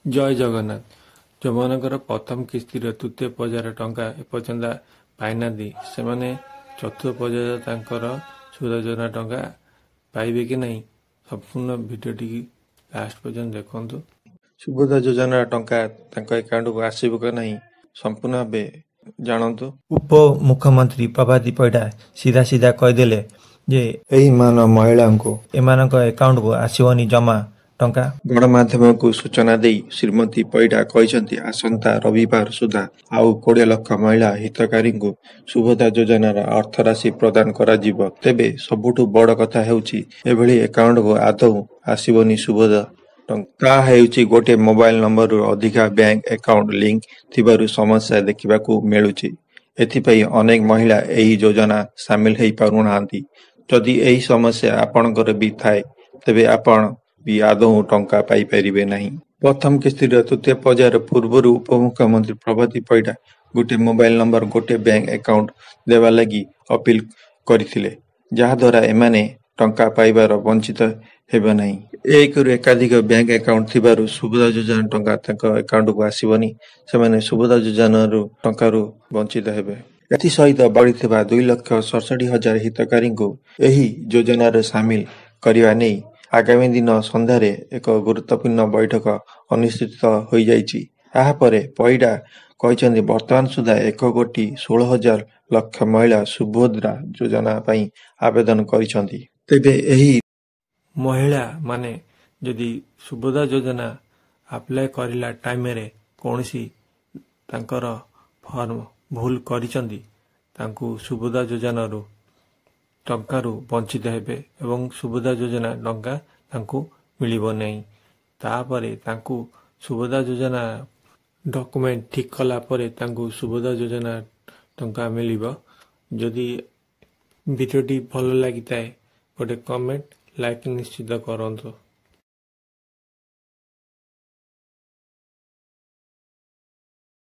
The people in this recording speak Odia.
ଜୟ ଜଗନ୍ନାଥ। ଯେଉଁମାନଙ୍କର ପ୍ରଥମ କିସ୍ତିର ତୃତୀୟ ପର୍ଯ୍ୟାୟର ଟଙ୍କା ଏପର୍ଯ୍ୟନ୍ତ ପାଇନାହାନ୍ତି ସେମାନେ ଚତୁର୍ଥ ପର୍ଯ୍ୟାୟ ତାଙ୍କର ସୁବିଧା ଯୋଜନା ଟଙ୍କା ପାଇବେ କି ନାହିଁ ସମ୍ପୂର୍ଣ୍ଣ ଭିଡ଼ିଓଟିକି ଲାଷ୍ଟ ପର୍ଯ୍ୟନ୍ତ ଦେଖନ୍ତୁ। ସୁବିଧା ଯୋଜନାର ଟଙ୍କା ତାଙ୍କ ଆକାଉଣ୍ଟକୁ ଆସିବ କି ନାହିଁ ସମ୍ପୂର୍ଣ୍ଣ ଭାବେ ଜାଣନ୍ତୁ। ଉପମୁଖ୍ୟମନ୍ତ୍ରୀ ପ୍ରଭାତୀ ପରିଡ଼ା ସିଧା କହିଦେଲେ ଯେ ଏହି ମହିଳାଙ୍କୁ ଏମାନଙ୍କ ଆକାଉଣ୍ଟକୁ ଆସିବନି ଜମା ଟଙ୍କା। ଗଣମାଧ୍ୟମକୁ ସୂଚନା ଦେଇ ଶ୍ରୀମତୀ ପରିଡ଼ା କହିଛନ୍ତି ଆସନ୍ତା ରବିବାର ସୁଦ୍ଧା ଆଉ 20 ଲକ୍ଷ ମହିଳା ହିତକାରୀଙ୍କୁ ସୁଭଦ୍ରା ଯୋଜନାର ଅର୍ଥରାଶି ପ୍ରଦାନ କରାଯିବ। ତେବେ ସବୁଠୁ ବଡ଼ କଥା ହେଉଛି ଏଭଳି ଆକାଉଣ୍ଟକୁ ଆଦୌ ଆସିବନି ସୁଭଦ୍ରା ଟଙ୍କା। ତାହା ହେଉଛି ଗୋଟିଏ ମୋବାଇଲ ନମ୍ବରରୁ ଅଧିକା ବ୍ୟାଙ୍କ ଆକାଉଣ୍ଟ ଲିଙ୍କ ଥିବାରୁ ସମସ୍ୟା ଦେଖିବାକୁ ମିଳୁଛି। ଏଥିପାଇଁ ଅନେକ ମହିଳା ଏହି ଯୋଜନା ସାମିଲ ହୋଇ ପାରୁନାହାନ୍ତି। ଯଦି ଏହି ସମସ୍ୟା ଆପଣଙ୍କର ବି ଥାଏ ତେବେ ଆପଣ ବି ଆଦୌ ଟଙ୍କା ପାଇପାରିବେ ନାହିଁ। ପ୍ରଥମ କିସ୍ତିର ତୃତୀୟ ପର୍ଯ୍ୟାୟର ପୂର୍ବରୁ ଉପମୁଖ୍ୟମନ୍ତ୍ରୀ ପ୍ରଭାତୀ ପରିଡ଼ା ଗୋଟିଏ ମୋବାଇଲ ନମ୍ବର ଗୋଟିଏ ବ୍ୟାଙ୍କ ଆକାଉଣ୍ଟ ଦେବା ଲାଗି ଅପିଲ କରିଥିଲେ, ଯାହାଦ୍ୱାରା ଏମାନେ ଟଙ୍କା ପାଇବାର ବଞ୍ଚିତ ହେବେ ନାହିଁ। ଏକରୁ ଏକାଧିକ ବ୍ୟାଙ୍କ ଆକାଉଣ୍ଟ ଥିବାରୁ ସୁଭଦ୍ରା ଯୋଜନା ଟଙ୍କା ତାଙ୍କ ଆକାଉଣ୍ଟକୁ ଆସିବନି, ସେମାନେ ସୁଭଦ୍ରା ଯୋଜନାରୁ ଟଙ୍କାରୁ ବଞ୍ଚିତ ହେବେ। ଏଥିସହିତ ବଢ଼ିଥିବା 2,67,000 ହିତକାରୀଙ୍କୁ ଏହି ଯୋଜନାରେ ସାମିଲ କରିବା ନେଇ ଆଗାମୀ ଦିନ ସନ୍ଧ୍ୟାରେ ଏକ ଗୁରୁତ୍ୱପୂର୍ଣ୍ଣ ବୈଠକ ଅନୁଷ୍ଠିତ ହୋଇଯାଇଛି। ଏହାପରେ ପରିଡ଼ା କହିଛନ୍ତି ବର୍ତ୍ତମାନ ସୁଦ୍ଧା 1,16,00,000 ଲକ୍ଷ ମହିଳା ସୁଭଦ୍ରା ଯୋଜନା ପାଇଁ ଆବେଦନ କରିଛନ୍ତି। ତେବେ ଏହି ମହିଳାମାନେ ଯଦି ସୁଭଦ୍ରା ଯୋଜନା ଆପ୍ଲାଏ କରିଲା ଟାଇମରେ କୌଣସି ତାଙ୍କର ଫର୍ମ ଭୁଲ କରିଛନ୍ତି ତାଙ୍କୁ ସୁଭଦ୍ରା ଯୋଜନାରୁ ଟଙ୍କାରୁ ବଞ୍ଚିତ ହେବେ ଏବଂ ସୁଭଦ୍ରା ଯୋଜନା ଟଙ୍କା ତାଙ୍କୁ ମିଳିବ ନାହିଁ। ତାପରେ ତାଙ୍କୁ ସୁଭଦ୍ରା ଯୋଜନା ଡକୁମେଣ୍ଟ ଠିକ୍ କଲା ପରେ ତାଙ୍କୁ ସୁଭଦ୍ରା ଯୋଜନା ଟଙ୍କା ମିଳିବ। ଯଦି ଭିଡ଼ିଓଟି ଭଲ ଲାଗିଥାଏ ଗୋଟେ କମେଣ୍ଟ ଲାଇକ୍ ନିଶ୍ଚିତ କରନ୍ତୁ।